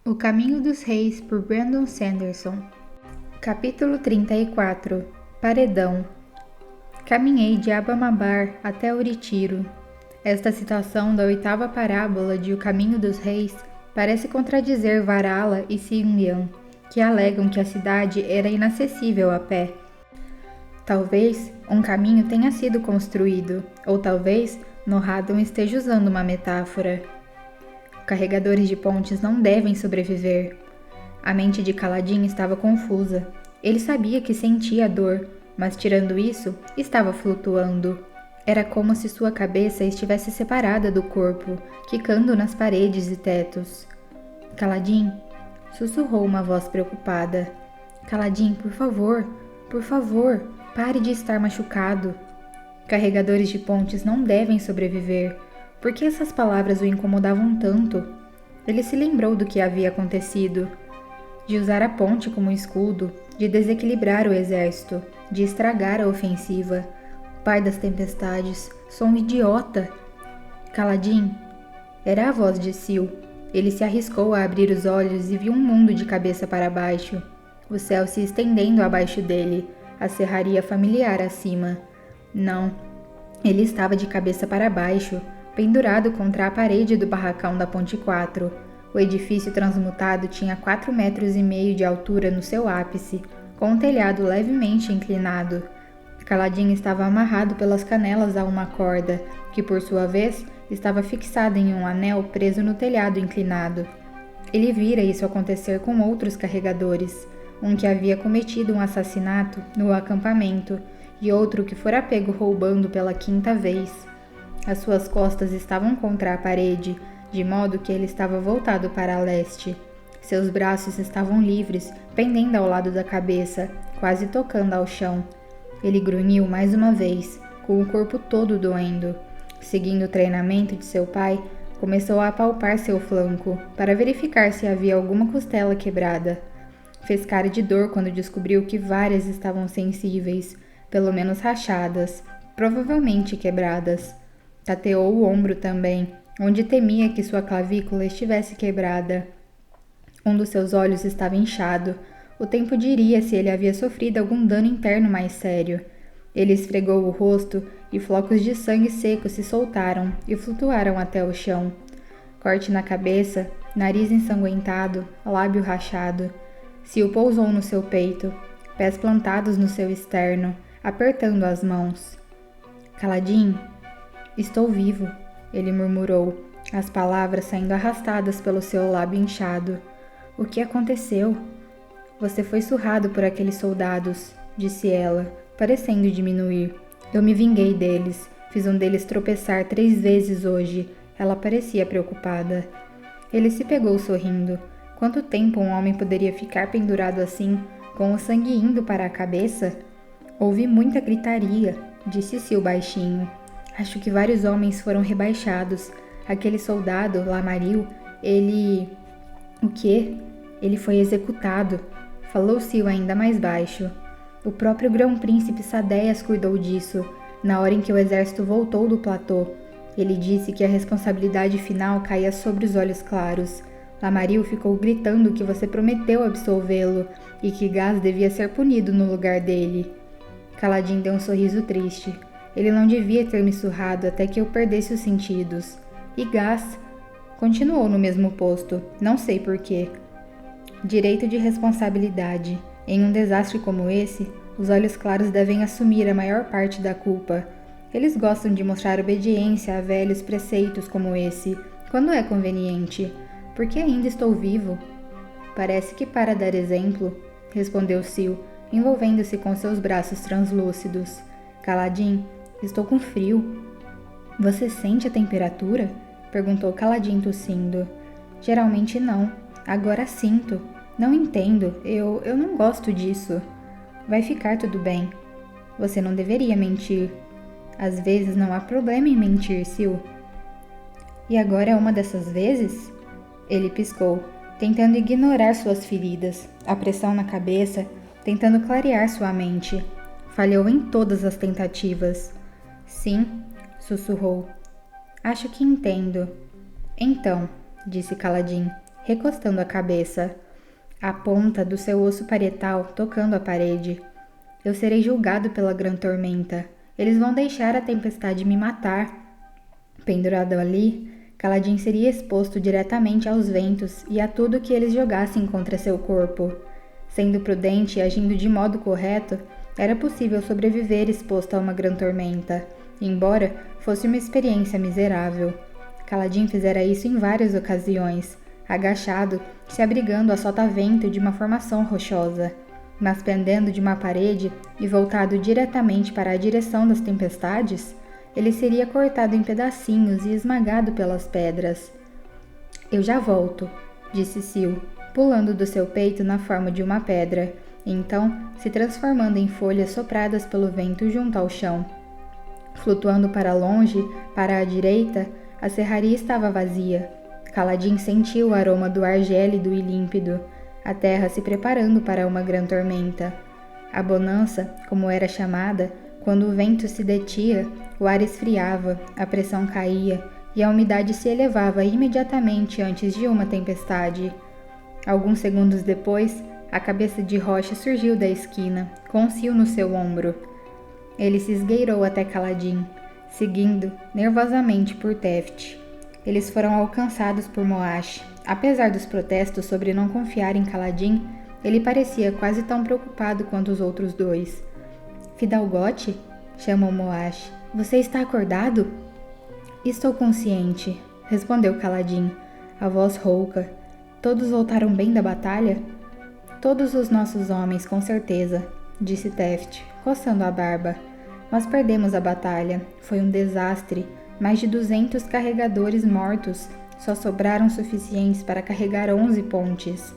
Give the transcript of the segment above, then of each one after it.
O Caminho dos Reis, por Brandon Sanderson. Capítulo 34. Paredão. Caminhei de Abamabar até Oritiro. Esta citação da oitava parábola de O Caminho dos Reis parece contradizer Varala e Sinlian, que alegam que a cidade era inacessível a pé. Talvez um caminho tenha sido construído, ou talvez Norradon esteja usando uma metáfora. Carregadores de pontes não devem sobreviver. A mente de Kaladin estava confusa. Ele sabia que sentia dor, mas tirando isso, estava flutuando. Era como se sua cabeça estivesse separada do corpo, quicando nas paredes e tetos. Kaladin, sussurrou uma voz preocupada. Kaladin, por favor, pare de estar machucado. Carregadores de pontes não devem sobreviver. Por que essas palavras o incomodavam tanto? Ele se lembrou do que havia acontecido. De usar a ponte como escudo, de desequilibrar o exército, de estragar a ofensiva. Pai das tempestades, sou um idiota. Kaladin. Era a voz de Sil. Ele se arriscou a abrir os olhos e viu um mundo de cabeça para baixo. O céu se estendendo abaixo dele, a serraria familiar acima. Não, ele estava de cabeça para baixo, pendurado contra a parede do barracão da Ponte 4. O edifício transmutado tinha 4,5 metros de altura no seu ápice, com um telhado levemente inclinado. Kaladin estava amarrado pelas canelas a uma corda, que por sua vez estava fixada em um anel preso no telhado inclinado. Ele vira isso acontecer com outros carregadores, um que havia cometido um assassinato no acampamento e outro que fora pego roubando pela 5ª vez. As suas costas estavam contra a parede, de modo que ele estava voltado para leste. Seus braços estavam livres, pendendo ao lado da cabeça, quase tocando ao chão. Ele grunhiu mais uma vez, com o corpo todo doendo. Seguindo o treinamento de seu pai, começou a apalpar seu flanco, para verificar se havia alguma costela quebrada. Fez cara de dor quando descobriu que várias estavam sensíveis, pelo menos rachadas, provavelmente quebradas. Tateou o ombro também, onde temia que sua clavícula estivesse quebrada. Um dos seus olhos estava inchado. O tempo diria se ele havia sofrido algum dano interno mais sério. Ele esfregou o rosto e flocos de sangue seco se soltaram e flutuaram até o chão. Corte na cabeça, nariz ensanguentado, lábio rachado. Sil pousou no seu peito, pés plantados no seu externo, apertando as mãos. Kaladin, estou vivo, ele murmurou, as palavras saindo arrastadas pelo seu lábio inchado. O que aconteceu? Você foi surrado por aqueles soldados, disse ela, parecendo diminuir. Eu me vinguei deles, fiz um deles tropeçar 3 vezes hoje. Ela parecia preocupada. Ele se pegou sorrindo. Quanto tempo um homem poderia ficar pendurado assim, com o sangue indo para a cabeça? Ouvi muita gritaria, disse Sil baixinho. Acho que vários homens foram rebaixados. Aquele soldado, Lamaril, ele... O quê? Ele foi executado. Falou Sil ainda mais baixo. O próprio grão-príncipe Sadeias cuidou disso, na hora em que o exército voltou do platô. Ele disse que a responsabilidade final caía sobre os olhos claros. Lamaril ficou gritando que você prometeu absolvê-lo e que Gaz devia ser punido no lugar dele. Kaladin deu um sorriso triste. Ele não devia ter me surrado até que eu perdesse os sentidos. E Gaz continuou no mesmo posto, não sei porquê. Direito de responsabilidade. Em um desastre como esse, os olhos claros devem assumir a maior parte da culpa. Eles gostam de mostrar obediência a velhos preceitos como esse, quando é conveniente. Porque ainda estou vivo. Parece que para dar exemplo, respondeu Sil, envolvendo-se com seus braços translúcidos. Kaladin, estou com frio. Você sente a temperatura? Perguntou Kaladin tossindo. Geralmente não. Agora sinto. Não entendo. Eu não gosto disso. Vai ficar tudo bem. Você não deveria mentir. Às vezes não há problema em mentir, Sil. E agora é uma dessas vezes? Ele piscou, tentando ignorar suas feridas, a pressão na cabeça, tentando clarear sua mente. Falhou em todas as tentativas. Sim, sussurrou. Acho que entendo. Então, disse Kaladin, recostando a cabeça, a ponta do seu osso parietal tocando a parede. Eu serei julgado pela grande tormenta. Eles vão deixar a tempestade me matar. Pendurado ali, Kaladin seria exposto diretamente aos ventos e a tudo que eles jogassem contra seu corpo. Sendo prudente e agindo de modo correto, era possível sobreviver exposto a uma grande tormenta, embora fosse uma experiência miserável. Kaladin fizera isso em várias ocasiões, agachado, se abrigando a sotavento de uma formação rochosa, mas pendendo de uma parede e voltado diretamente para a direção das tempestades, ele seria cortado em pedacinhos e esmagado pelas pedras. Eu já volto, disse Sil, pulando do seu peito na forma de uma pedra, então se transformando em folhas sopradas pelo vento junto ao chão. Flutuando para longe, para a direita, a serraria estava vazia. Kaladin sentiu o aroma do ar gélido e límpido, a terra se preparando para uma grande tormenta. A bonança, como era chamada, quando o vento se detinha, o ar esfriava, a pressão caía e a umidade se elevava imediatamente antes de uma tempestade. Alguns segundos depois, a cabeça de Rocha surgiu da esquina, com Sil no seu ombro. Ele se esgueirou até Kaladin, seguindo nervosamente por Teft. Eles foram alcançados por Moash. Apesar dos protestos sobre não confiar em Kaladin, ele parecia quase tão preocupado quanto os outros dois. Fidalgote? Chamou Moash. Você está acordado? Estou consciente, respondeu Kaladin, a voz rouca. Todos voltaram bem da batalha? Todos os nossos homens, com certeza, disse Teft, coçando a barba. Nós perdemos a batalha. Foi um desastre. Mais de 200 carregadores mortos. Só sobraram suficientes para carregar 11 pontes.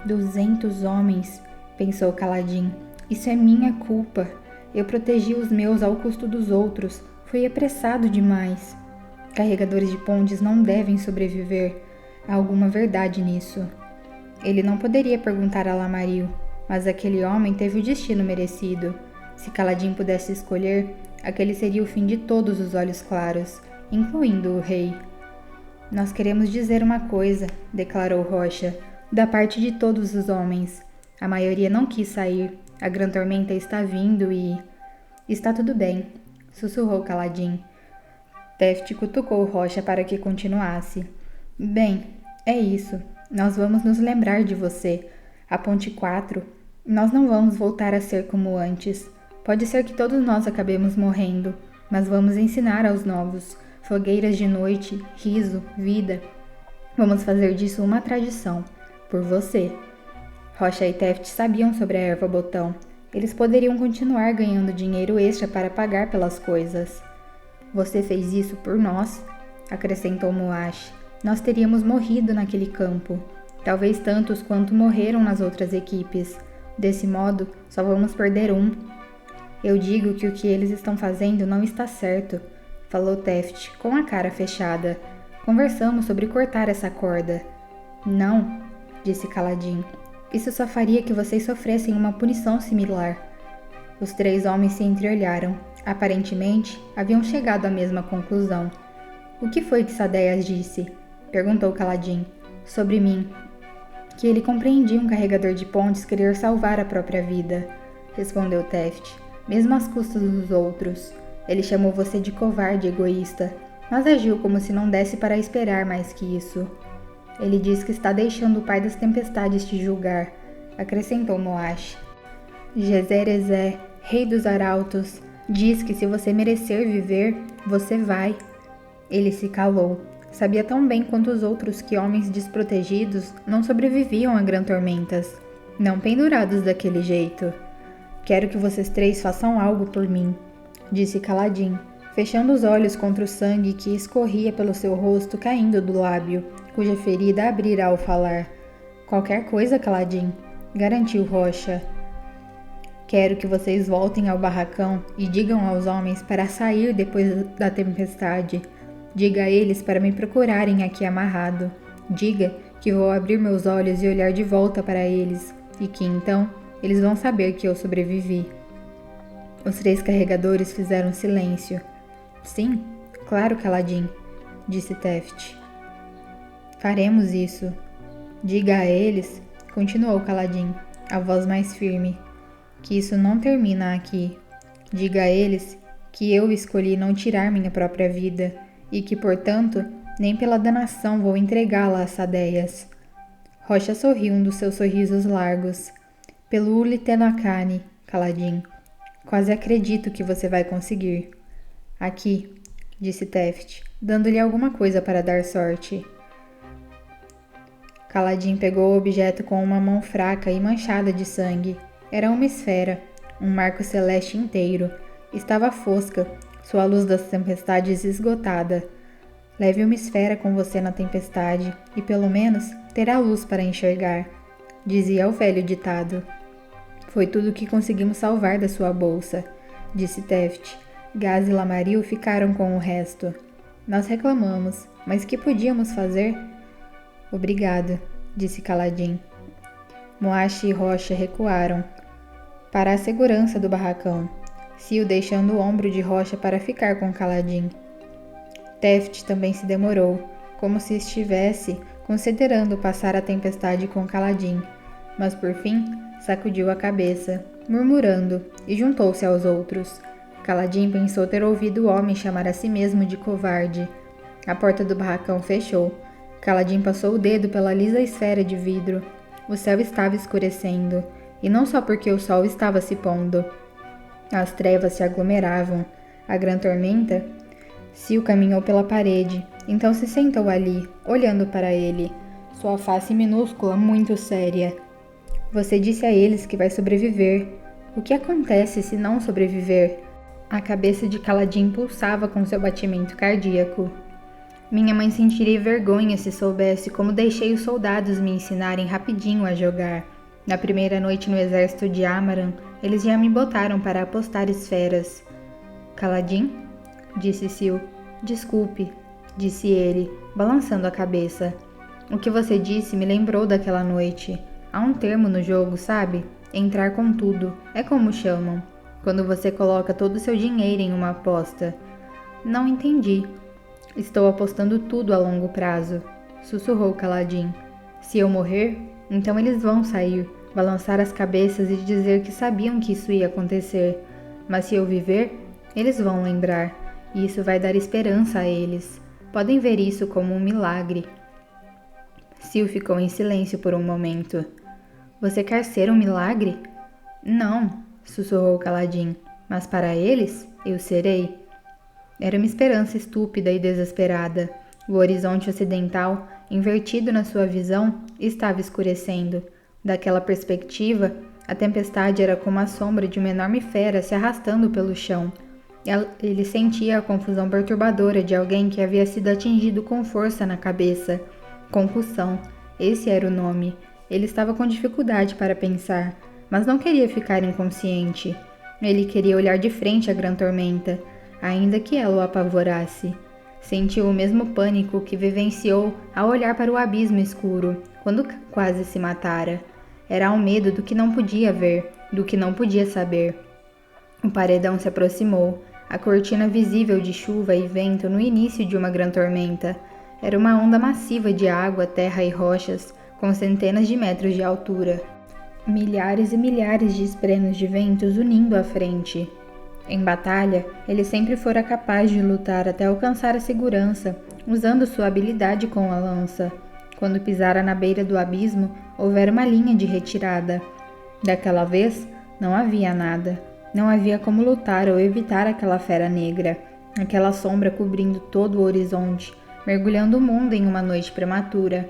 200 homens, pensou Kaladin. Isso é minha culpa. Eu protegi os meus ao custo dos outros. Fui apressado demais. Carregadores de pontes não devem sobreviver. Há alguma verdade nisso. Ele não poderia perguntar a Lamaril, mas aquele homem teve o destino merecido. Se Kaladin pudesse escolher, aquele seria o fim de todos os Olhos Claros, incluindo o rei. Nós queremos dizer uma coisa, declarou Rocha, da parte de todos os homens. A maioria não quis sair. A grande tormenta está vindo e... Está tudo bem, sussurrou Kaladin. Teft cutucou Rocha para que continuasse. Bem, é isso. Nós vamos nos lembrar de você. A Ponte 4. Nós não vamos voltar a ser como antes. Pode ser que todos nós acabemos morrendo, mas vamos ensinar aos novos. Fogueiras de noite, riso, vida. Vamos fazer disso uma tradição. Por você. Rocha e Teft sabiam sobre a erva botão. Eles poderiam continuar ganhando dinheiro extra para pagar pelas coisas. Você fez isso por nós, acrescentou Moash. Nós teríamos morrido naquele campo. Talvez tantos quanto morreram nas outras equipes. Desse modo, só vamos perder um. Eu digo que o que eles estão fazendo não está certo, falou Teft, com a cara fechada. Conversamos sobre cortar essa corda. Não, disse Kaladin. Isso só faria que vocês sofressem uma punição similar. Os 3 homens se entreolharam. Aparentemente, haviam chegado à mesma conclusão. O que foi que Sadeias disse? Perguntou Kaladin. Sobre mim. Que ele compreendia um carregador de pontes querer salvar a própria vida, respondeu Teft, mesmo às custas dos outros. Ele chamou você de covarde e egoísta, mas agiu como se não desse para esperar mais que isso. Ele diz que está deixando o pai das tempestades te julgar, acrescentou Moash. Gezerezé, rei dos arautos, diz que se você merecer viver, você vai. Ele se calou. Sabia tão bem quanto os outros que homens desprotegidos não sobreviviam a grandes tormentas, não pendurados daquele jeito. Quero que vocês 3 façam algo por mim, disse Kaladin, fechando os olhos contra o sangue que escorria pelo seu rosto caindo do lábio, cuja ferida abrirá ao falar. Qualquer coisa, Kaladin, garantiu Rocha. Quero que vocês voltem ao barracão e digam aos homens para sair depois da tempestade. Diga a eles para me procurarem aqui amarrado. Diga que vou abrir meus olhos e olhar de volta para eles, e que então eles vão saber que eu sobrevivi. Os 3 carregadores fizeram silêncio. Sim, claro, Kaladin, disse Teft. Faremos isso, Diga a eles, continuou Kaladin, a voz mais firme, que isso não termina aqui. Diga a eles que eu escolhi não tirar minha própria vida e que, portanto, nem pela danação vou entregá-la às Sadeias. Rocha sorriu um dos seus sorrisos largos. Pelo Ulitenakane, Kaladin. Quase acredito que você vai conseguir. Aqui, disse Teft, dando-lhe alguma coisa para dar sorte. Kaladin pegou o objeto com uma mão fraca e manchada de sangue. Era uma esfera, um marco celeste inteiro. Estava fosca, sua luz das tempestades esgotada. Leve uma esfera com você na tempestade e, pelo menos, terá luz para enxergar, dizia o velho ditado. Foi tudo o que conseguimos salvar da sua bolsa, disse Teft. Gaz e Lamaril ficaram com o resto. Nós reclamamos, mas que podíamos fazer? Obrigado, disse Kaladin. Moashi e Rocha recuaram para a segurança do barracão, Sil deixando o ombro de Rocha para ficar com Kaladin. Teft também se demorou, como se estivesse considerando passar a tempestade com Kaladin, mas por fim sacudiu a cabeça, murmurando, e juntou-se aos outros. Kaladin pensou ter ouvido o homem chamar a si mesmo de covarde. A porta do barracão fechou. Kaladin passou o dedo pela lisa esfera de vidro. O céu estava escurecendo, e não só porque o sol estava se pondo. As trevas se aglomeravam. A grã tormenta... Sil caminhou pela parede, então se sentou ali, olhando para ele, sua face minúscula muito séria. Você disse a eles que vai sobreviver. O que acontece se não sobreviver? A cabeça de Kaladin pulsava com seu batimento cardíaco. Minha mãe sentiria vergonha se soubesse como deixei os soldados me ensinarem rapidinho a jogar. Na primeira noite no exército de Amaran, eles já me botaram para apostar esferas. Kaladin? Disse Sil. Desculpe, disse ele, balançando a cabeça. O que você disse me lembrou daquela noite. Há um termo no jogo, sabe? Entrar com tudo. É como chamam. Quando você coloca todo o seu dinheiro em uma aposta. Não entendi. Estou apostando tudo a longo prazo, sussurrou Kaladin. Se eu morrer, então eles vão sair, balançar as cabeças e dizer que sabiam que isso ia acontecer. Mas se eu viver, eles vão lembrar. E isso vai dar esperança a eles. Podem ver isso como um milagre. Sil ficou em silêncio por um momento. Você quer ser um milagre? Não, sussurrou Kaladin. Mas para eles, eu serei. Era uma esperança estúpida e desesperada. O horizonte ocidental, invertido na sua visão, estava escurecendo. Daquela perspectiva, a tempestade era como a sombra de uma enorme fera se arrastando pelo chão. Ele sentia a confusão perturbadora de alguém que havia sido atingido com força na cabeça. Concussão. Esse era o nome. Ele estava com dificuldade para pensar, mas não queria ficar inconsciente. Ele queria olhar de frente à grã tormenta, ainda que ela o apavorasse. Sentiu o mesmo pânico que vivenciou ao olhar para o abismo escuro, quando quase se matara. Era o medo do que não podia ver, do que não podia saber. O paredão se aproximou, a cortina visível de chuva e vento no início de uma grã tormenta. Era uma onda massiva de água, terra e rochas, com centenas de metros de altura. Milhares e milhares de esprenos de ventos unindo a frente. Em batalha, ele sempre fora capaz de lutar até alcançar a segurança, usando sua habilidade com a lança. Quando pisara na beira do abismo, houvera uma linha de retirada. Daquela vez, não havia nada. Não havia como lutar ou evitar aquela fera negra, aquela sombra cobrindo todo o horizonte, mergulhando o mundo em uma noite prematura.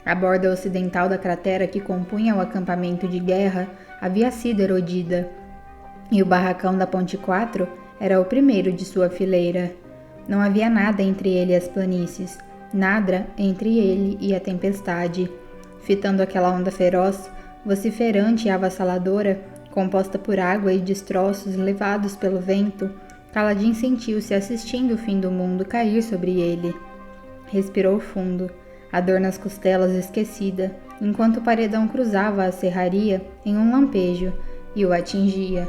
A borda ocidental da cratera que compunha o acampamento de guerra havia sido erodida, e o barracão da Ponte 4 era o primeiro de sua fileira. Não havia nada entre ele e as planícies, nada entre ele e a tempestade. Fitando aquela onda feroz, vociferante e avassaladora, composta por água e destroços levados pelo vento, Kaladin sentiu-se assistindo o fim do mundo cair sobre ele. Respirou fundo, a dor nas costelas esquecida, enquanto o paredão cruzava a serraria em um lampejo e o atingia.